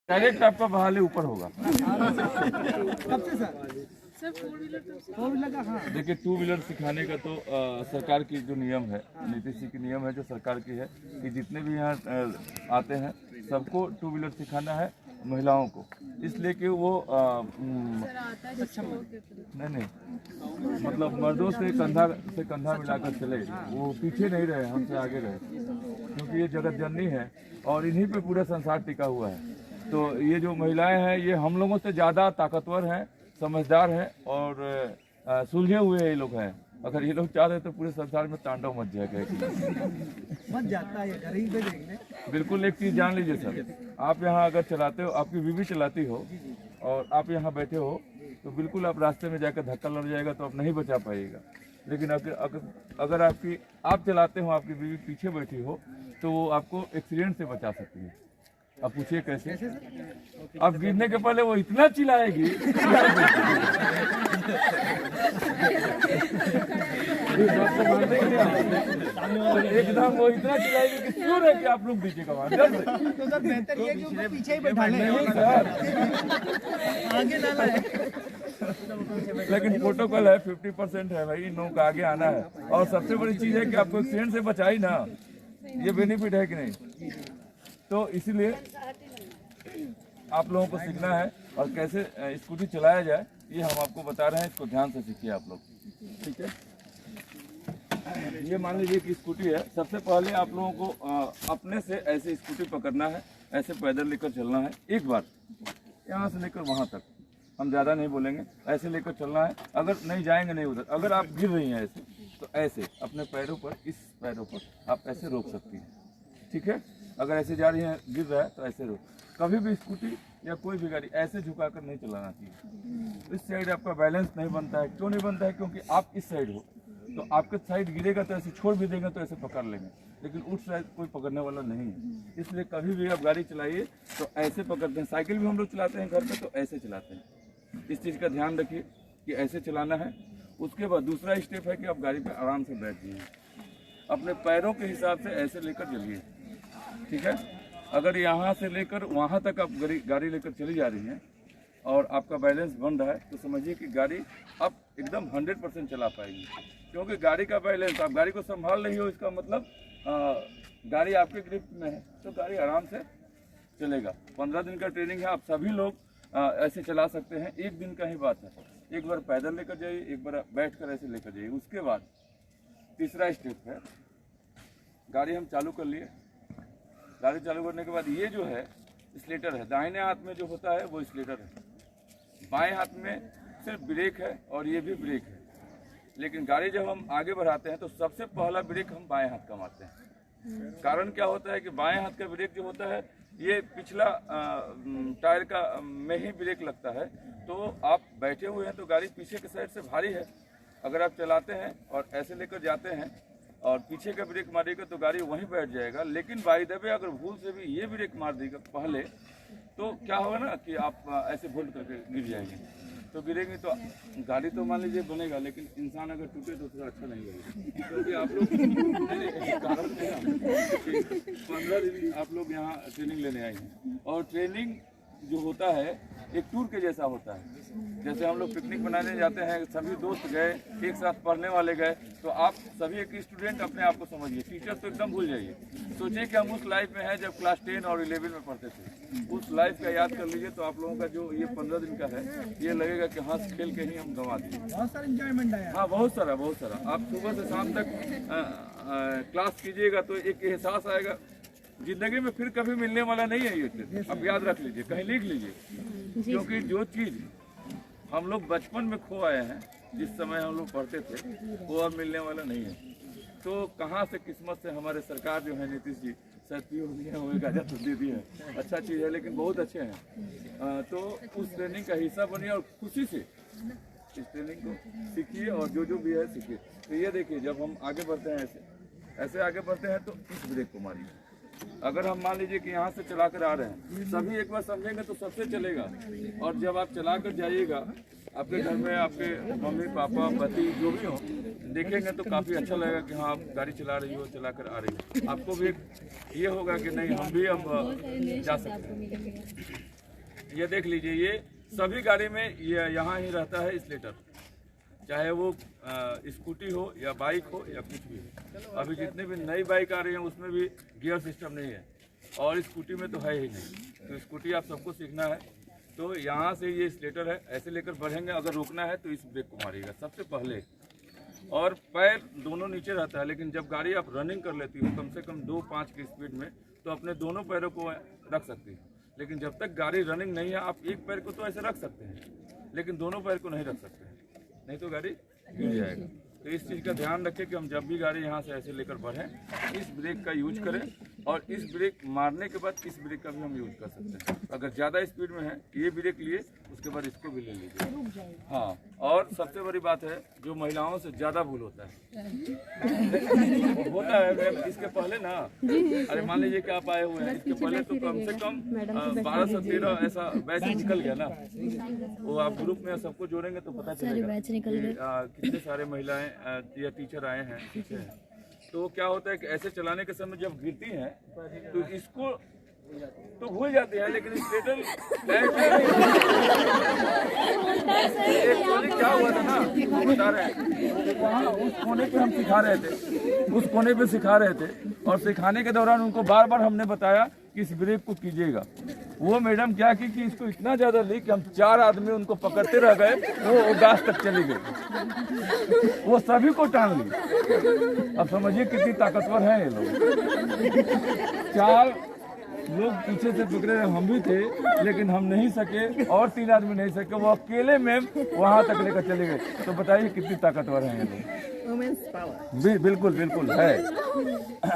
Direct आपका बहाले ऊपर होगा। कब से सर 4 व्हीलर का? हाँ देखिए, 2 व्हीलर सिखाने का तो सरकार की जो नियम है, नीतीश जी की नियम है जो सरकार की है कि जितने भी यहाँ आते हैं सबको 2 व्हीलर सिखाना है, महिलाओं को, इसलिए कि वो नहीं मतलब मर्दों से कंधा मिलाकर चले, वो पीछे नहीं रहे, हमसे आगे रहे, क्योंकि ये जगत जननी है और इन्हीं पे पूरा संसार टिका हुआ है। तो ये जो महिलाएं हैं ये हम लोगों से ज़्यादा ताकतवर हैं, समझदार हैं और सुलझे हुए ये लोग हैं। अगर ये लोग चाहते तो पूरे संसार में तांडव मच जाएगा। मच जाता है घर ही पे देखने। बिल्कुल, एक चीज़ जान लीजिए सर, आप यहाँ अगर चलाते हो, आपकी बीवी चलाती हो और आप यहाँ बैठे हो, तो बिल्कुल आप रास्ते में जाकर धक्का लग जाएगा तो आप नहीं बचा पाइएगा। लेकिन अगर आप चलाते हो, आपकी बीवी पीछे बैठी हो, तो वो आपको एक्सीडेंट से बचा सकती है। अब पूछिए कैसे? अब गिरने के पहले वो इतना चिल्लाएगी एकदम वो इतना चिल्लाएगी कि श्योर है कि आप लोग दीजिएगा वहाँ। तो सर बेहतर ये है कि उनको पीछे ही बैठा लें। नहीं सर, आगे लाना है। लेकिन प्रोटोकॉल है, 50% है भाई, इन लोगों का आगे आना है। और सबसे बड़ी चीज़ है कि आपको एक्सीडेंट से बचाई ना, ये बेनिफिट है कि नहीं? तो इसीलिए आप लोगों को सीखना है और कैसे स्कूटी चलाया जाए ये हम आपको बता रहे हैं। इसको ध्यान से सीखिए आप लोग, ठीक है? ये मान लीजिए कि स्कूटी है। सबसे पहले आप लोगों को अपने से ऐसे स्कूटी पकड़ना है, ऐसे पैदल लेकर चलना है। एक बार यहाँ से लेकर वहाँ तक, हम ज़्यादा नहीं बोलेंगे, ऐसे लेकर चलना है। अगर नहीं जाएंगे नहीं उधर, अगर आप गिर रही हैं ऐसे, तो ऐसे अपने पैरों पर, इस पैरों पर आप ऐसे रोक सकती हैं, ठीक है? अगर ऐसे जा रही है, गिर रहा है, तो ऐसे रोक। कभी भी स्कूटी या कोई भी गाड़ी ऐसे झुकाकर नहीं चलाना चाहिए। इस साइड आपका बैलेंस नहीं बनता है। क्यों नहीं बनता है? क्योंकि आप इस साइड हो, तो आपके साइड गिरेगा तो ऐसे छोड़ भी देंगे तो ऐसे पकड़ लेंगे, लेकिन उस साइड कोई पकड़ने वाला नहीं है। इसलिए कभी भी आप गाड़ी चलाइए तो ऐसे पकड़ते हैं। साइकिल भी हम लोग चलाते हैं घर पे, तो ऐसे चलाते हैं। इस चीज़ का ध्यान रखिए कि ऐसे चलाना है। उसके बाद दूसरा स्टेप है कि आप गाड़ी पर आराम से बैठ जाइए, अपने पैरों के हिसाब से ऐसे लेकर चलिए, ठीक है? अगर यहाँ से लेकर वहाँ तक आप गाड़ी लेकर चली जा रही हैं और आपका बैलेंस बन रहा है, तो समझिए कि गाड़ी आप एकदम 100% चला पाएंगी। क्योंकि गाड़ी का बैलेंस, आप गाड़ी को संभाल रही हो, इसका मतलब गाड़ी आपके ग्रिप में है, तो गाड़ी आराम से चलेगा। 15 दिन का ट्रेनिंग है, आप सभी लोग ऐसे चला सकते हैं। एक दिन का ही बात है। एक बार पैदल लेकर जाइए, एक बार बैठ कर ऐसे लेकर जाइए। उसके बाद तीसरा स्टेप है, गाड़ी हम चालू कर लिए। गाड़ी चालू करने के बाद ये जो है स्लेटर है, दाहिने हाथ में जो होता है वो स्लेटर है, बाएं हाथ में सिर्फ ब्रेक है और ये भी ब्रेक है। लेकिन गाड़ी जब हम आगे बढ़ाते हैं तो सबसे पहला ब्रेक हम बाएं हाथ का मारते हैं। कारण क्या होता है कि बाएं हाथ का ब्रेक जो होता है, ये पिछला टायर का में ही ब्रेक लगता है। तो आप बैठे हुए हैं तो गाड़ी पीछे के साइड से भारी है। अगर आप चलाते हैं और ऐसे लेकर जाते हैं और पीछे का ब्रेक मारेगा तो गाड़ी वहीं बैठ जाएगा। लेकिन बाई द वे अगर भूल से भी ये ब्रेक मार देगा पहले, तो क्या होगा ना कि आप ऐसे भूल करके गिर जाएंगे। तो गिरेंगे तो गाड़ी तो मान लीजिए बनेगा, लेकिन इंसान अगर टूटे तो थोड़ा अच्छा नहीं लगेगा। क्योंकि आप लोग 15 दिन आप लोग यहाँ ट्रेनिंग लेने आए हैं, और ट्रेनिंग जो होता है एक टूर के जैसा होता है। जैसे हम लोग पिकनिक मनाने जाते हैं, सभी दोस्त गए, एक साथ पढ़ने वाले गए, तो आप सभी एक स्टूडेंट अपने आप को समझिए। टीचर्स तो एकदम भूल जाइए। सोचिए कि हम उस लाइफ में हैं जब क्लास 10 और 11 में पढ़ते थे। उस लाइफ का याद कर लीजिए, तो आप लोगों का जो ये 15 दिन का है, ये लगेगा कि हंस खेल के ही हम गंवा दिए। बहुत सारा एंजॉयमेंट है। हाँ, बहुत सारा। आप सुबह से शाम तक क्लास कीजिएगा तो एक एहसास आएगा। जिंदगी में फिर कभी मिलने वाला नहीं है ये। अब याद रख लीजिए, कहीं लिख लीजिए, क्योंकि जो चीज़ हम लोग बचपन में खो आए हैं, जिस समय हम लोग पढ़ते थे, वो अब मिलने वाला नहीं है। तो कहाँ से किस्मत से हमारे सरकार जो है नीतीश जी शायद पीओ दिए हैं, गाजा तो दे दिए हैं। अच्छा चीज़ है, लेकिन बहुत अच्छे हैं। तो उस ट्रेनिंग का हिस्सा बनिए और खुशी से इस ट्रेनिंग को सीखिए और जो भी है सीखिए। तो ये देखिए, जब हम आगे बढ़ते हैं ऐसे आगे बढ़ते हैं, तो इस ब्रेक को मारिए। अगर हम मान लीजिए कि यहाँ से चला कर आ रहे हैं, सभी एक बार समझेंगे तो सबसे चलेगा। और जब आप चला कर जाइएगा, आपके घर में आपके मम्मी पापा पति जो भी हो देखेंगे तो काफ़ी अच्छा लगेगा कि हाँ आप गाड़ी चला रही हो, चला कर आ रही हो। आपको भी ये होगा कि नहीं, हम भी अब जा सकते हैं। ये देख लीजिए, ये सभी गाड़ी में ये यहाँ ही रहता है स्लेटर, चाहे वो स्कूटी हो या बाइक हो या कुछ भी हो। अभी जितने भी नई बाइक आ रही हैं उसमें भी गियर सिस्टम नहीं है, और स्कूटी में तो है ही नहीं। तो स्कूटी आप सबको सीखना है, तो यहाँ से ये स्लेटर है, ऐसे लेकर बढ़ेंगे। अगर रोकना है तो इस ब्रेक को मारिएगा सबसे पहले, और पैर दोनों नीचे रहता है। लेकिन जब गाड़ी आप रनिंग कर लेती हो कम से कम 2-5 की स्पीड में, तो अपने दोनों पैरों को रख सकती हो। लेकिन जब तक गाड़ी रनिंग नहीं है, आप एक पैर को तो ऐसे रख सकते हैं, लेकिन दोनों पैर को नहीं रख सकते हैं, नहीं तो गाड़ी गिर जाएगा। तो इस चीज़ का ध्यान रखें कि हम जब भी गाड़ी यहाँ से ऐसे लेकर बढ़ें, इस ब्रेक का यूज करें, और इस ब्रेक मारने के बाद इस ब्रेक का भी हम यूज कर सकते हैं। अगर ज़्यादा स्पीड में है, ये ब्रेक लिए, उसके बाद इसको भी ले लीजिए। हाँ, और सबसे बड़ी बात है, जो महिलाओं से ज़्यादा भूल होता है इसके पहले ना, अरे मान लीजिए कि आप आए हुए हैं, इसके पहले तो कम से कम 12 से 13 ऐसा बैच निकल गया ना। वो आप ग्रुप में सबको जोड़ेंगे तो पता चलेगा कितने सारे महिलाएं या टीचर आए हैं, ठीक है। तो क्या होता है कि ऐसे चलाने के समय जब गिरती हैं तो इसको तो भूल जाते हैं, लेकिन स्लेटर क्या हुआ था ना, बता रहे हैं, वहाँ उस कोने पे हम सिखा रहे थे, उस कोने पे सिखा रहे थे, और सिखाने के दौरान उनको बार बार हमने बताया कि इस ब्रेक को कीजिएगा। वो मैडम क्या की कि इसको इतना ज़्यादा ली कि हम 4 आदमी उनको पकड़ते रह गए, वो गाछ तक चली गई, वो सभी को टांग ली। अब समझिए कितनी ताकतवर हैं ये लोग। 4 लोग पीछे से पकड़े, हम भी थे, लेकिन हम नहीं सके, और 3 आदमी नहीं सके, वो अकेले में वहां तक लेकर चले गए। तो बताइए कितनी ताकतवर हैं ये लोग। बिल्कुल बिल्कुल है।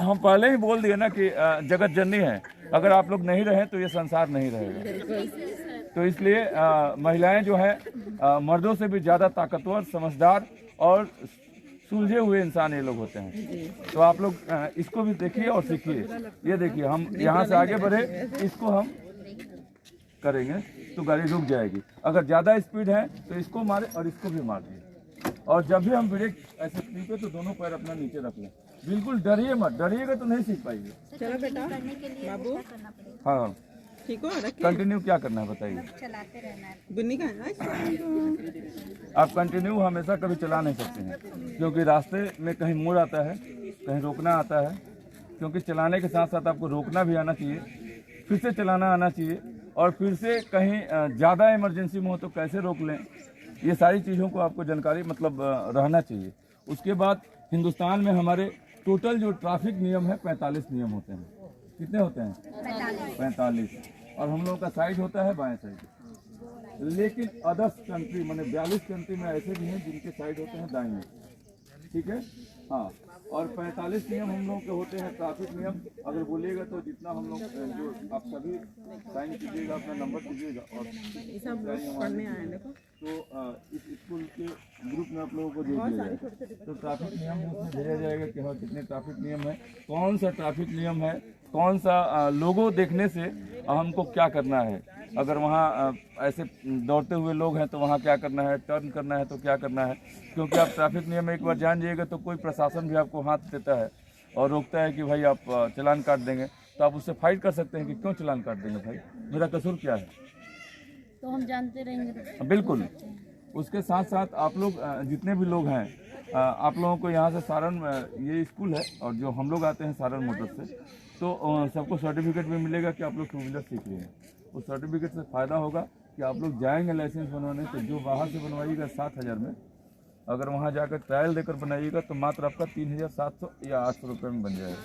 हम पहले ही बोल दिए ना कि जगत जननी है, अगर आप लोग नहीं रहे तो ये संसार नहीं रहेगा। तो इसलिए महिलाएं जो है मर्दों से भी ज़्यादा ताकतवर, समझदार और सुलझे हुए इंसान ये लोग होते हैं। तो आप लोग इसको भी देखिए और सीखिए। ये देखिए, हम यहाँ से आगे बढ़े, इसको हम करेंगे तो गाड़ी रुक जाएगी। अगर ज़्यादा स्पीड है तो इसको मारे और इसको भी मार दिए। और जब भी हम ब्रेक ऐसे टीपे तो दोनों पैर अपना नीचे रख लें। बिल्कुल डरिए मत, डरिएगा तो नहीं सीख पाइए। चलो बेटा बाबू, हाँ ठीक हो, कंटिन्यू क्या करना है बताइए। चलाते रहना है। बुन्नी का आप कंटिन्यू हमेशा कभी चला नहीं सकते हैं, क्योंकि रास्ते में कहीं मोड़ आता है, कहीं रोकना आता है। क्योंकि चलाने के साथ साथ आपको रोकना भी आना चाहिए, फिर से चलाना आना चाहिए, और फिर से कहीं ज़्यादा इमरजेंसी में हो तो कैसे रोक लें, ये सारी चीज़ों को आपको जानकारी मतलब रहना चाहिए। उसके बाद हिंदुस्तान में हमारे टोटल जो ट्रैफिक नियम है 45 नियम होते हैं। कितने होते हैं? 45। और हम लोगों का साइड होता है बाएं साइड। लेकिन अदर्स कंट्री माने 42 कंट्री में ऐसे भी हैं जिनके साइड होते हैं दाएं में, ठीक है। हाँ, और 45 नियम हम लोगों के होते हैं ट्रैफिक नियम। अगर बोलिएगा तो जितना हम लोग जो आप सभी साइन कीजिएगा, अपना नंबर दीजिएगा, और तो इस स्कूल के ग्रुप में आप लोगों को दे दिया जाएगा। तो ट्रैफिक नियम उसमें भेजा जाएगा कि हाँ कितने ट्रैफिक नियम है, कौन सा ट्रैफिक नियम है, कौन सा लोगों देखने से हमको क्या करना है। अगर वहाँ ऐसे दौड़ते हुए लोग हैं तो वहाँ क्या करना है, टर्न करना है तो क्या करना है। क्योंकि आप ट्रैफिक नियम एक बार जान जाइएगा तो कोई प्रशासन भी आपको हाथ देता है और रोकता है कि भाई आप चालान काट देंगे, तो आप उससे फाइट कर सकते हैं कि क्यों चालान काट देंगे, भाई मेरा कसूर क्या है, तो हम जानते रहेंगे। बिल्कुल। उसके साथ साथ आप लोग जितने भी लोग हैं, आप लोगों को यहाँ से सारण ये स्कूल है, और जो हम लोग आते हैं सारण मोटर से, तो सबको सर्टिफिकेट भी मिलेगा कि आप लोग 2 व्हीलर सीख लिए हैं। उस सर्टिफिकेट से फ़ायदा होगा कि आप लोग जाएंगे लाइसेंस बनवाने, तो जो बाहर से बनवाइएगा 7,000 में, अगर वहाँ जाकर ट्रायल देकर बनाइएगा तो मात्र आपका 3,700 या 800 रुपये में बन जाएगा।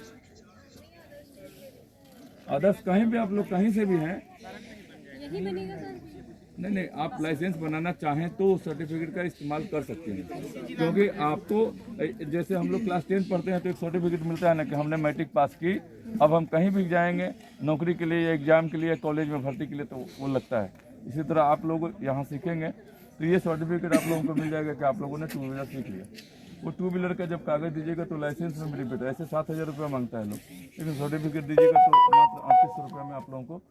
अदर्स कहीं भी आप लोग कहीं से भी हैं, यही बनेगा सर। नहीं, आप लाइसेंस बनाना चाहें तो सर्टिफिकेट का इस्तेमाल कर सकते हैं। क्योंकि आपको जैसे हम लोग क्लास 10 पढ़ते हैं तो एक सर्टिफिकेट मिलता है ना कि हमने मैट्रिक पास की। अब हम कहीं भी जाएंगे नौकरी के लिए, एग्जाम के लिए, कॉलेज में भर्ती के लिए, तो वो लगता है। इसी तरह आप लोग यहाँ सीखेंगे तो ये सर्टिफिकेट आप लोगों को मिल जाएगा कि आप लोगों ने 2 व्हीलर सीख लिया। वो 2 व्हीलर का जब कागज दीजिएगा तो लाइसेंस में बेनिफिट है। ऐसे 7,000 रुपये मांगता है लोग, लेकिन सर्टिफिकेट दीजिएगा तो मात्र 3800 रुपये में आप लोगों को